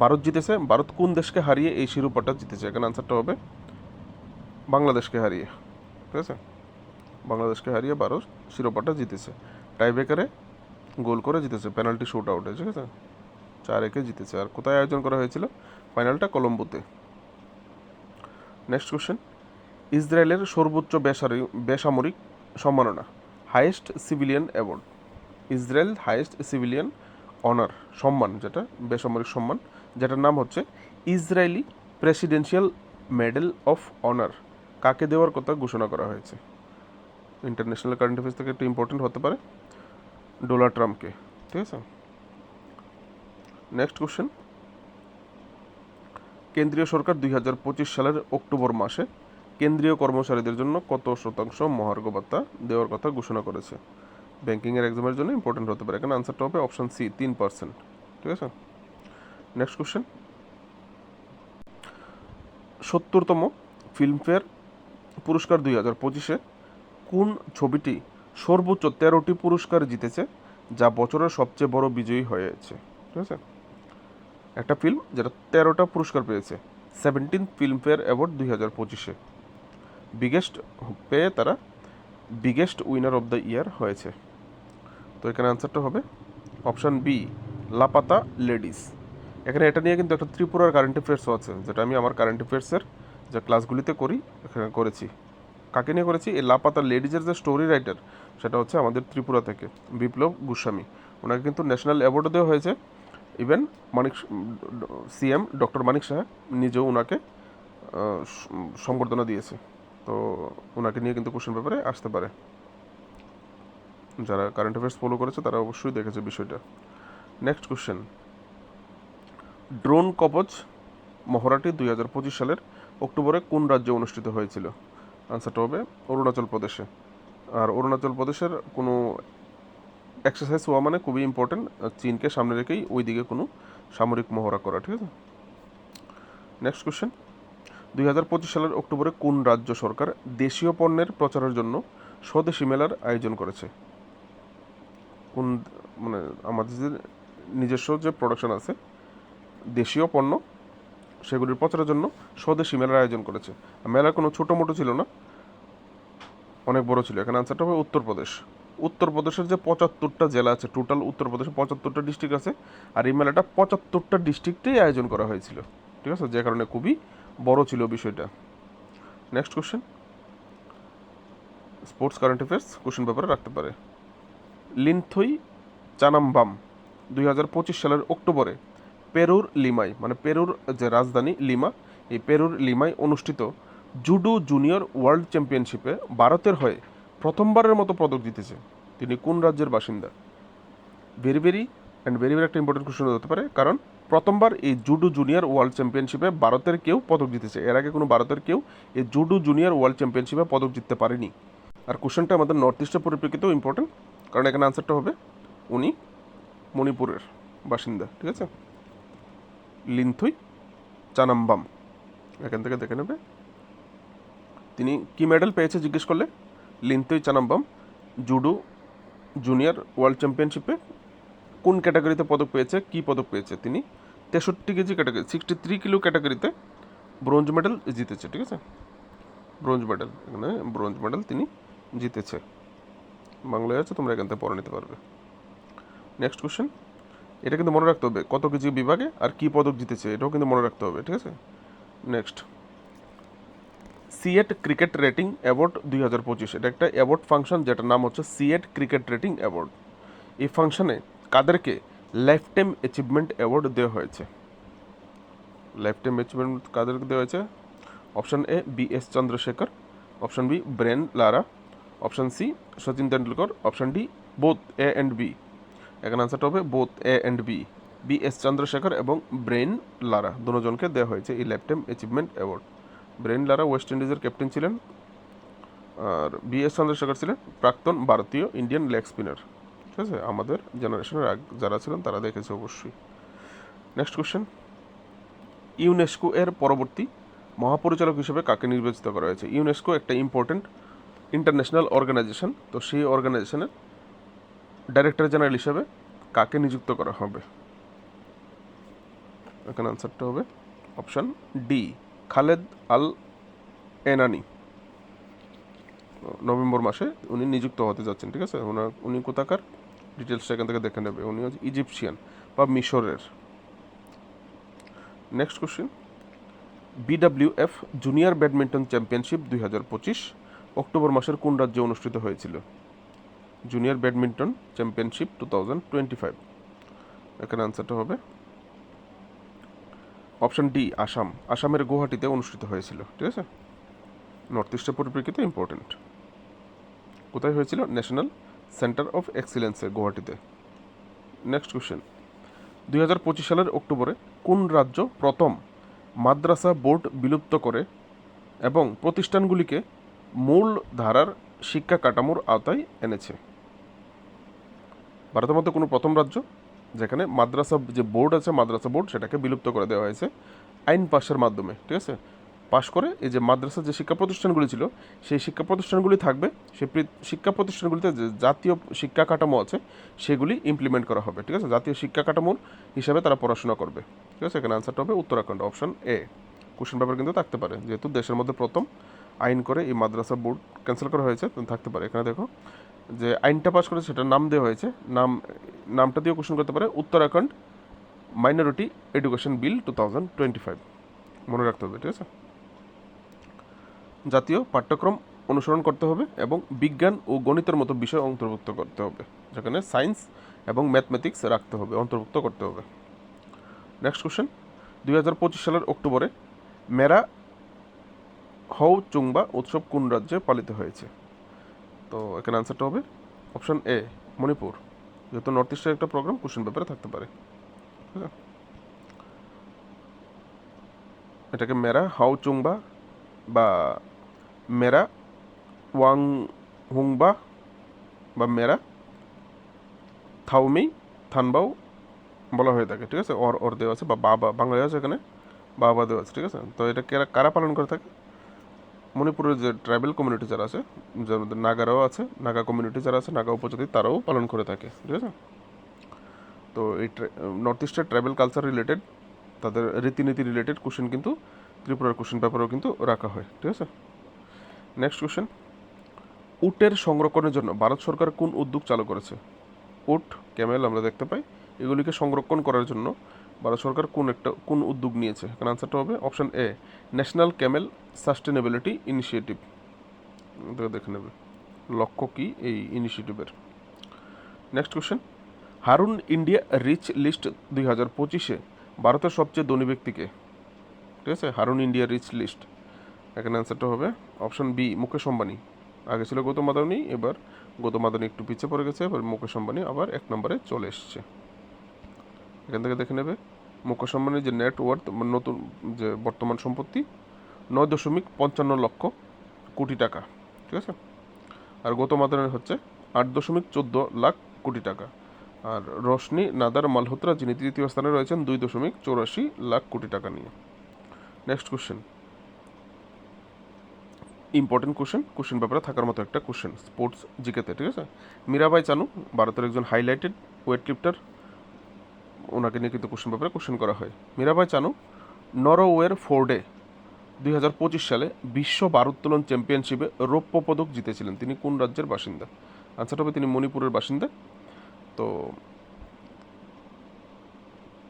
ভারত জিতেছে। ভারত কোন দেশকে হারিয়ে এই শিরোপাটা জিতেছে? এখানে আনসারটা হবে বাংলাদেশকে হারিয়ে। ঠিক আছে, বাংলাদেশকে হারিয়ে ভারত শিরোপাটা জিতেছে, টাইব্রেকারে গোল করে জিতেছে, পেনাল্টি শুট আউটে। ঠিক আছে, 4-1 জিতেছে। আর কোথায় আয়োজন করা হয়েছিল ফাইনালটা? কলম্বোতে। নেক্সট কোশ্চেন, ইসরায়েলের সর্বোচ্চ বেসামরিক সম্মাননা highest civilian award, Israel highest civilian honour সম্মান, যেটা বেসামরিক সম্মান, যেটার নাম হচ্ছে Israeli presidential medal of honour, কাকে দেওয়ার কথা ঘোষণা করা হয়েছে? ইন্টারন্যাশনাল কারেন্ট অ্যাফেয়ার্স থেকে একটু ইম্পর্টেন্ট হতে পারে, ডোনাল্ড ট্রাম্পকে। ঠিক আছে, নেক্সট কোশ্চেন, কেন্দ্রীয় সরকার 2025 সালের অক্টোবর মাসে কেন্দ্রীয় কর্মচারীদের জন্য কত শতাংশ মহার্ঘ ভাতা দেওয়ার কথা ঘোষণা করেছে? ব্যাংকিংয়ের এক্সামের জন্য ইম্পর্টেন্ট হতে পারে, এখানে আনসারটা হবে অপশন সি, 3%। ঠিক আছে, নেক্সট কোশ্চেন, 70তম ফিল্মফেয়ার পুরস্কার 2025-এ কোন ছবিটি সর্বোচ্চ 13টি পুরস্কার জিতেছে, যা বছরের সবচেয়ে বড় বিজয়ী হয়েছে? ঠিক আছে, একটা ফিল্ম যেটা 13টা পুরস্কার পেয়েছে, 17 ফিল্মফেয়ার অ্যাওয়ার্ড 2025-এ পেয়ে তারা biggest winner of the year হয়েছে। তো এখানে আনসারটা হবে অপশান বি, লাপাতা লেডিস। এখানে এটা নিয়ে কিন্তু একটা ত্রিপুরার কারেন্ট অ্যাফেয়ার্সও আছে, যেটা আমি আমার কারেন্ট অ্যাফেয়ার্সের যে ক্লাসগুলিতে করি এখানে করেছি। কাকে নিয়ে করেছি? এই লাপাতা লেডিজের যে স্টোরি রাইটার, সেটা হচ্ছে আমাদের ত্রিপুরা থেকে বিপ্লব গোস্বামী। ওনাকে কিন্তু ন্যাশনাল অ্যাওয়ার্ডও দেওয়া হয়েছে, even CM doctor Manik Saha নিজেও ওনাকে সংবর্ধনা দিয়েছে। তো ওনাকে নিয়ে কিন্তু কোশ্চেন পেপারে আসতে পারে, যারা কারেন্ট অ্যাফেয়ার্স ফলো করেছে তারা অবশ্যই দেখেছে বিষয়টা। নেক্সট কোশ্চেন, ড্রোন কবচ মহড়াটি 2025 সালের অক্টোবরে কোন রাজ্যে অনুষ্ঠিত হয়েছিল? আনসারটা হবে অরুণাচল প্রদেশে। আর অরুণাচল প্রদেশের কোনো এক্সারসাইজ হওয়া মানে খুবই ইম্পর্টেন্ট, চীনকে সামনে রেখেই ওই দিকে কোনো সামরিক মহড়া করা। ঠিক আছে, নেক্সট কোশ্চেন, 2025 সালের অক্টোবরে কোন রাজ্য সরকার দেশীয় পণ্যের প্রচারের জন্য স্বদেশি মেলার আয়োজন করেছে? কোন মানে আমাদের যে নিজস্ব যে প্রোডাকশন আছে দেশীয় পণ্য, সেগুলির প্রচারের জন্য স্বদেশি মেলার আয়োজন করেছে। মেলা কোনো ছোটো মোটো ছিল না, অনেক বড় ছিল। এখানে আনসারটা হবে উত্তরপ্রদেশ। উত্তরপ্রদেশের যে 75টা জেলা আছে, টোটাল উত্তরপ্রদেশে 75টা ডিস্ট্রিক্ট আছে, আর এই মেলাটা 75টা ডিস্ট্রিক্টেই আয়োজন করা হয়েছিল, ঠিক আছে, যে কারণে খুবই বড় ছিল বিষয়টা। Next question, sports current affairs question পেপারে রাখতে পারে। লিনথুই চানাম্বাম 2025 সালের অক্টোবরে পেরুর লিমায়, মানে পেরুর যে রাজধানী লিমা, এই পেরুর লিমায় অনুষ্ঠিত জুডো জুনিয়র ওয়ার্ল্ড চ্যাম্পিয়নশিপে ভারতের হয়ে প্রথমবারের মতো পদক জিতেছে। তিনি কোন রাজ্যের বাসিন্দা? ভেরি ভেরি একটা ইম্পর্টেন্ট কোশ্চেন হতে পারে, কারণ প্রথমবার এই জুডো জুনিয়র ওয়ার্ল্ড চ্যাম্পিয়নশিপে ভারতের কেউ পদক জিতেছে। এর আগে কোনো ভারতের কেউ এই জুডো জুনিয়র ওয়ার্ল্ড চ্যাম্পিয়নশিপে পদক জিততে পারেনি। আর কোশ্চেনটা আমাদের নর্থ ইস্টের পরিপ্রেক্ষিতেও ইম্পর্টেন্ট, কারণ এখানে আনসারটা হবে উনি মণিপুরের বাসিন্দা, ঠিক আছে, লিনথুই চানাম্বাম, এখান থেকে দেখে নেবে। তিনি কি মেডেল পেয়েছে জিজ্ঞেস করলে, লিনথুই চানাম্বাম জুডো জুনিয়র ওয়ার্ল্ড চ্যাম্পিয়নশিপে কোন ক্যাটাগরিতে পদক পেয়েছে, কি পদক পেয়েছে? তিনি 63 কেজি ক্যাটাগরি, 63 কিলো ক্যাটাগরিতে ব্রোঞ্জ মেডেল জিতেছে, ঠিক আছে, ব্রোঞ্জ মেডেল, এখানে ব্রোঞ্জ মেডেল তিনি জিতেছে। বাংলায় আছে, তোমরা এখান থেকে পড়ে নিতে পারবে। নেক্সট কোশ্চেন, এটা কিন্তু মনে রাখতে হবে কত কেজি বিভাগে আর কি পদক জিতেছে, এটাও কিন্তু মনে রাখতে হবে, ঠিক আছে। Next, CEAT cricket rating award 2025, এটা একটা অ্যাওয়ার্ড ফাংশন যেটার নাম হচ্ছে সিএট ক্রিকেট রেটিং অ্যাওয়ার্ড। এই ফাংশনে কাদেরকে লাইফ টাইম অ্যাচিভমেন্ট অ্যাওয়ার্ড দেওয়া হয়েছে? লাইফ টাইম অ্যাচিভমেন্ট কাদেরকে দেওয়া হয়েছে? Option A B S. Chandrasekhar, option B Brian Lara, option C Sachin Tendulkar, option D both A and B. এখানে আনসারটা হবে both A and B. B S. Chandrasekhar এবং ব্রেন লারা দুজনকে দেওয়া হয়েছে এই life time achievement award. Brian Lara west ইন্ডিজের ক্যাপ্টেন ছিলেন, আর বি.এস. চন্দ্রশেখর ছিলেন প্রাক্তন ভারতীয় ইন্ডিয়ান লেগ স্পিনার, ঠিক আছে, আমাদের জেনারেশনের যারা ছিলেন তারা দেখেছে অবশ্যই। নেক্সট কোশ্চেন, ইউনেস্কো এর পরবর্তী মহাপরিচালক হিসেবে কাকে নির্বাচিত করা হয়েছে? ইউনেস্কো একটা ইম্পর্টেন্ট ইন্টারন্যাশনাল অর্গানাইজেশন, তো সেই অর্গানাইজেশনের ডাইরেক্টর জেনারেল হিসেবে কাকে নিযুক্ত করা হবে? এখানে আনসারটা হবে অপশন ডি খালেদ আল এনানি। নভেম্বর মাসে উনি নিযুক্ত হতে যাচ্ছেন, ঠিক আছে, উনি কোথাকার ডিটেলসটা এখান থেকে দেখে নেবে। উনি হচ্ছে ইজিপশিয়ান বা মিশরের। Next question, BWF junior badminton championship 2025 October মাসের কোন রাজ্যে অনুষ্ঠিত হয়েছিল? জুনিয়র ব্যাডমিন্টন চ্যাম্পিয়নশিপ 2025, এখানে আনসারটা হবে অপশন ডি আসাম। আসামের গুয়াহাটিতে অনুষ্ঠিত হয়েছিল, ঠিক আছে, নর্থ ইস্টের পরিপ্রেক্ষিতে ইম্পর্টেন্ট। কোথায় হয়েছিল? ন্যাশনাল সেন্টার অফ এক্সিলেন্সে গুয়াহাটিতে। নেক্সট কোশ্চেন, 2025 সালের অক্টোবরে কোন রাজ্য প্রথম মাদ্রাসা বোর্ড বিলুপ্ত করে এবং প্রতিষ্ঠানগুলিকে মূল ধারার শিক্ষা কাঠামোর আওতায় এনেছে? ভারতের মধ্যে কোনো প্রথম রাজ্য যেখানে মাদ্রাসা যে বোর্ড আছে, মাদ্রাসা বোর্ড, সেটাকে বিলুপ্ত করে দেওয়া হয়েছে আইন পাশের মাধ্যমে, ঠিক আছে, পাশ করে এই যে মাদ্রাসা যে শিক্ষা প্রতিষ্ঠানগুলি ছিল সেই শিক্ষা প্রতিষ্ঠানগুলি থাকবে, সেই শিক্ষা প্রতিষ্ঠানগুলিতে যে জাতীয় শিক্ষা কাঠামো আছে সেগুলি ইমপ্লিমেন্ট করা হবে, ঠিক আছে, জাতীয় শিক্ষা কাঠামোর হিসাবে তারা পড়াশোনা করবে, ঠিক আছে। এখানে আনসারটা হবে Uttarakhand, option A. Question paper কিন্তু থাকতে পারে, যেহেতু দেশের মধ্যে প্রথম আইন করে এই মাদ্রাসা বোর্ড ক্যান্সেল করা হয়েছে, থাকতে পারে। এখানে দেখো যে আইনটা পাস করেছে সেটার নাম দেওয়া হয়েছে, নামটা দিয়েও কোশ্চেন করতে পারে, উত্তরাখণ্ড মাইনরিটি এডুকেশন বিল 2025, মনে রাখতে হবে, ঠিক আছে। জাতীয় পাঠ্যক্রম অনুসরণ করতে হবে এবং বিজ্ঞান ও গণিতের মতো বিষয় অন্তর্ভুক্ত করতে হবে, যেখানে সায়েন্স এবং ম্যাথমেটিক্স রাখতে হবে, অন্তর্ভুক্ত করতে হবে। নেক্সট কোশ্চেন, 2025 সালের অক্টোবরে মেরা হও চুংবা উৎসব কোন রাজ্যে পালিত হয়েছে? তো এখানে আনসারটা হবে অপশন এ মণিপুর, যেহেতু নর্থ ইস্টের একটা প্রোগ্রাম কোশ্চেন পেপারে থাকতে পারে, ঠিক আছে। এটাকে মেরা হাও চুংবা বা মেরা ওয়াং হুংবা বা মেরা থাউমি থানবাও বলা হয়ে থাকে, ঠিক আছে, অর দেওয়া আছে বা বাবা বাংলায় আছে, এখানে বাবা দেওয়া আছে, ঠিক আছে। তো এটা কারা পালন করে থাকে? মণিপুরের যে ট্রাইবাল কমিউনিটি যারা আছে, যার মধ্যে নাগারাও আছে, নাগা কমিউনিটি যারা আছে, নাগা উপজাতি, তারাও পালন করে থাকে, ঠিক আছে। তো এই নর্থ ইস্টের ট্রাইবাল কালচার রিলেটেড, তাদের রীতিনীতি রিলেটেড কোশ্চেন কিন্তু ত্রিপুরার কোশ্চেন পেপারেও কিন্তু রাখা হয়, ঠিক আছে। নেক্সট কোশ্চেন, উটের সংরক্ষণের জন্য ভারত সরকার কোন উদ্যোগ চালু করেছে? উট, ক্যামেল আমরা দেখতে পাই, এগুলিকে সংরক্ষণ করার জন্য ভারত সরকার কোন উদ্যোগ নিয়েছে? এখানে আনসারটা হবে option A, national camel sustainability initiative. দেখে নেবে লক্ষ্য কি এই ইনিশিয়েটিভের। Next question, Hurun India rich list 2025-এ ভারতের সবচেয়ে ধনী ব্যক্তিকে? ঠিক আছে, হারুন ইন্ডিয়া রিচ লিস্ট, এখানে অ্যান্সারটা হবে অপশন বি, মুকেশ আম্বানি। আগে ছিল গৌতম আদানি, এবার গৌতম আদানি একটু পিছিয়ে পড়ে গেছে, এবার মুকেশ আম্বানি আবার 1 নম্বরে চলে এসছে। এখান থেকে দেখে নেবে মুকেশ আম্বানির যে নেট ওয়ার্থ, নতুন যে বর্তমান সম্পত্তি 9.55 লক্ষ কোটি টাকা। ঠিক আছে, আর গৌতম আদানির হচ্ছে 8.14 লাখ কোটি টাকা। আর রোশনি নাদার মালহোত্রা, যিনি তৃতীয় স্থানে রয়েছেন 2.84 লাখ কোটি টাকা নিয়ে। নেক্সট কোশ্চেন, ইম্পর্টেন্ট কোশ্চেন ব্যাপারে থাকার মতো একটা কোশ্চেন স্পোর্টস জিকেতে। ঠিক আছে, মীরাবাই চানু ভারতের একজন হাইলাইটেড ওয়েট লিফটার, ওনাকে নিয়ে কিন্তু কোশ্চেন করা হয়। মীরাবাই চানু নরওয়ের ফোর্ডে 2025 সালে বিশ্ব ভারোত্তোলন চ্যাম্পিয়নশিপে রৌপ্য পদক জিতেছিলেন। তিনি কোন রাজ্যের বাসিন্দা? আনসারটা হবে তিনি মণিপুরের বাসিন্দা। তো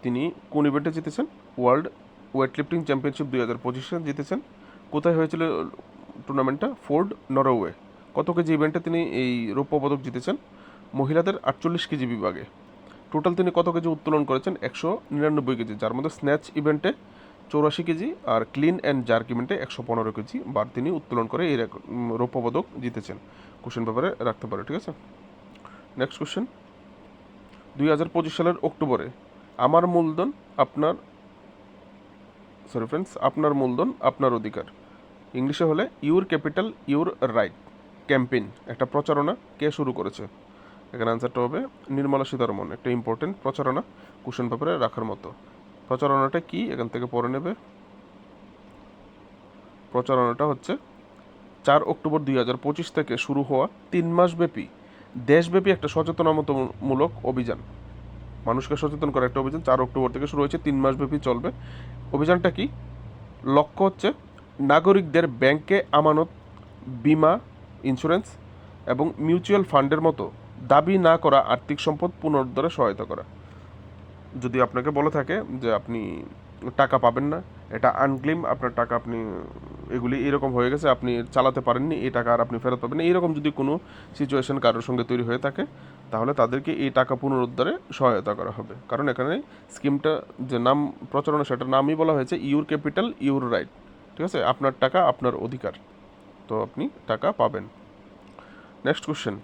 তিনি কোন ইভেন্টে জিতেছেন? ওয়ার্ল্ড ওয়েট লিফটিং চ্যাম্পিয়নশিপ 2025 জিতেছেন। কোথায় হয়েছিল টুর্নামেন্টটা? Forde, Norway. কত কেজি ইভেন্টে তিনি এই রৌপ্য পদক জিতেছেন? মহিলাদের 48 কেজি বিভাগে। টোটাল তিনি কত কেজি উত্তোলন করেছেন? 199 কেজি, যার মধ্যে স্ন্যাচ ইভেন্টে 84 কেজি আর ক্লিন অ্যান্ড জার্ক ইভেন্টে 115 কেজি বার তিনি উত্তোলন করে এই রৌপ্য পদক জিতেছেন। কোশ্চেন ব্যাপারে রাখতে পারে। ঠিক আছে, নেক্সট কোশ্চেন, 2025 সালের অক্টোবরে আমার মূলধন আপনার আপনার মূলধন আপনার অধিকার, ইংলিশে হলে your capital your right campaign, একটা প্রচারণা কে শুরু করেছে? এখানে আনসারটা হবে নির্মলা সীতারমন। একটা ইম্পর্টেন্ট প্রচারণা, কোশ্চেন পেপারে রাখার মতো। প্রচারণাটা কি এখান থেকে পড়ে নেবে। প্রচারণাটা হচ্ছে 4 অক্টোবর 2025 থেকে শুরু হওয়া 3 মাসব্যাপী দেশব্যাপী একটা সচেতনতামূলক অভিযান, মানুষকে সচেতন করা একটা অভিযান 4 অক্টোবর থেকে শুরু হয়েছে, 3 মাসব্যাপী চলবে। অভিযানটা কি? লক্ষ্য হচ্ছে নাগরিকদের ব্যাংকে আমানত, বিমা, ইন্স্যুরেন্স এবং মিউচুয়াল ফান্ডের মতো দাবি না করা আর্থিক সম্পদ পুনরুদ্ধারে সহায়তা করা। যদি আপনাকে বলে থাকে যে আপনি টাকা পাবেন না, এটা আনক্লেম, আপনার টাকা আপনি এগুলি এরকম হয়ে গেছে, আপনি চালাতে পারেননি, এই টাকা আর আপনি ফেরত পাবেন না, এইরকম যদি কোনো সিচুয়েশন কারোর সঙ্গে তৈরি হয়ে থাকে, তাহলে তাদেরকে এই টাকা পুনরুদ্ধারে সহায়তা করা হবে। কারণ এখানে স্কিমটা যে নাম প্রচারণা, সেটার নামই বলা হয়েছে ইউর ক্যাপিটাল ইউর রাইট। ঠিক আছে, আপনার টাকা আপনার অধিকার, তো আপনি টাকা পাবেন। নেক্সট কোশ্চেন,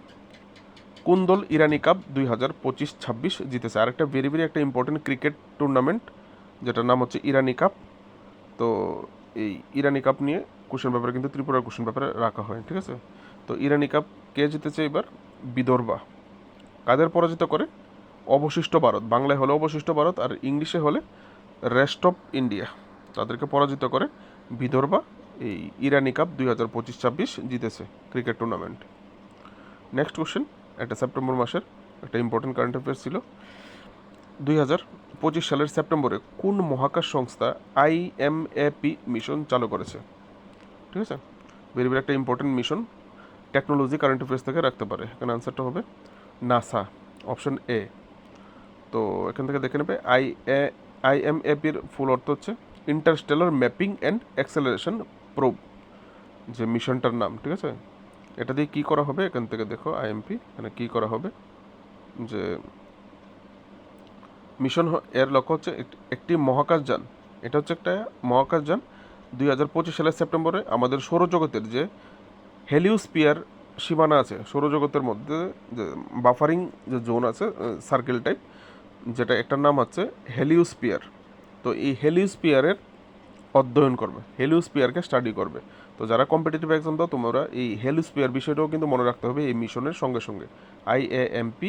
কোন দল ইরানি কাপ 2025-26 জিতেছে? আরেকটা ভেরি একটা ইম্পর্টেন্ট ক্রিকেট টুর্নামেন্ট, যেটার নাম হচ্ছে ইরানি কাপ। তো এই ইরানি কাপ নিয়ে কোশ্চেন পেপারে কিন্তু ত্রিপুরার কোশ্চেন পেপারে রাখা হয়। ঠিক আছে, তো ইরানি কাপ কে জিতেছে এবার? বিদর্ভা। কাদের পরাজিত করে? অবশিষ্ট ভারত, বাংলায় হলে অবশিষ্ট ভারত আর ইংলিশে হলে রেস্ট অফ ইন্ডিয়া, তাদেরকে পরাজিত করে বিদর্ভা এই ইরানি কাপ 2025-26 জিতেছে ক্রিকেট টুর্নামেন্ট। নেক্সট কোশ্চেন, একটা সেপ্টেম্বর মাসের একটা ইম্পর্টেন্ট কারেন্ট অ্যাফেয়ার্স ছিল। 2025 সালের সেপ্টেম্বরে কোন মহাকাশ সংস্থা IMAP মিশন চালু করেছে? ঠিক আছে, ভেরি একটা important mission, technology current affairs থেকে রাখতে পারে। এখানে আনসারটা হবে নাসা, অপশন এ। তো এখান থেকে দেখে নেবে IMAPর ফুল অর্থ হচ্ছে Interstellar mapping and acceleration probe, যে মিশনটার নাম। ঠিক আছে, এটা দিয়ে কী করা হবে? এখান থেকে দেখো IMP এখানে কী করা হবে, যে মিশন এর লক্ষ্য হচ্ছে একটি মহাকাশযান, এটা হচ্ছে একটা মহাকাশযান 2025 সালের সেপ্টেম্বরে আমাদের সৌরজগতের যে হেলিওস্পিয়ার সীমানা আছে, সৌরজগতের মধ্যে যে বাফারিং যে জোন আছে সার্কেল টাইপ, যেটা একটার নাম হচ্ছে হেলিওস্পিয়ার। তো এই হেলিওস্পিয়ারের অধ্যয়ন করবে, হেলিওস্পিয়ারকে স্টাডি করবে। তো যারা কম্পিটিটিভ এক্সাম দাও তোমরা এই হেলিওস্পিয়ার বিষয়টাও কিন্তু মনে রাখতে হবে এই মিশনের সঙ্গে সঙ্গে। IAMP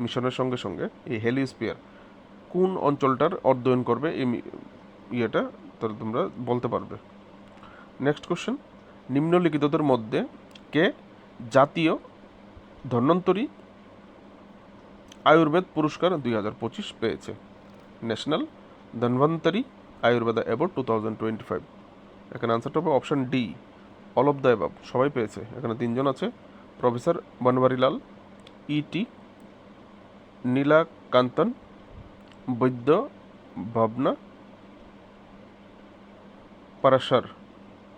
মিশনের সঙ্গে সঙ্গে এই হেলিওস্পিয়ার কোন অঞ্চলটার অধ্যয়ন করবে এই ইয়েটা, তাহলে তোমরা বলতে পারবে। নেক্সট কোশ্চেন, নিম্নলিখিতদের মধ্যে কে জাতীয় ধন্বন্তরী আয়ুর্বেদ পুরস্কার 2025 পেয়েছে? National Dhanvantari Ayurveda award 2025। এখানে আনসারটা হবে option D, all of the above, সবাই পেয়েছে। এখানে 3 জন আছে, প্রফেসর বনওয়ারিলাল, ইটি নীলাকান্তন, বৈদ্য ভাবনা পারাশর।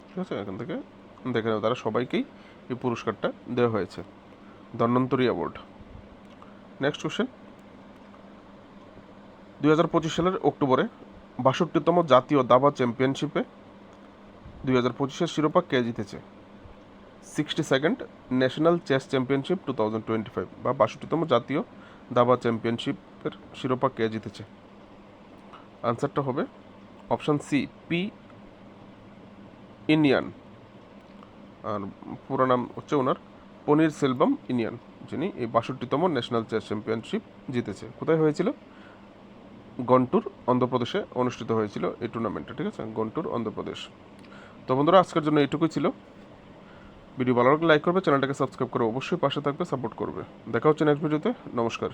ঠিক আছে, এখান থেকে দেখে নেব তারা সবাইকেই এই পুরস্কারটা দেওয়া হয়েছে, ধন্বন্তরী অ্যাওয়ার্ড। নেক্সট কোশ্চেন, 2025 সালের অক্টোবরে 62তম জাতীয় দাবা চ্যাম্পিয়নশিপে 2025-এর শিরোপা কে জিতেছে? 62nd ন্যাশনাল চেস চ্যাম্পিয়নশিপ 2025 বা 62তম জাতীয় দাবা চ্যাম্পিয়নশিপের শিরোপা কে জিতেছে? আনসারটা হবে অপশান সি, পি ইনিয়ান। আর পুরো নাম হচ্ছে ওনার পনির সেলভাম ইনিয়ান, যিনি এই 62তম ন্যাশনাল চেস চ্যাম্পিয়নশিপ জিতেছে। কোথায় হয়েছিল? গন্টুর, অন্ধ্রপ্রদেশে অনুষ্ঠিত হয়েছিল এই টুর্নামেন্টটা। ঠিক আছে, গন্টুর, অন্ধ্রপ্রদেশ। তো বন্ধুরা, আজকের জন্য এইটুকুই ছিল। ভিডিও ভালো লাগলে লাইক করবে, চ্যানেলটাকে সাবস্ক্রাইব করে অবশ্যই পাশে থাকবে, সাপোর্ট করবে। দেখা হচ্ছে নেক্সট ভিডিওতে। নমস্কার।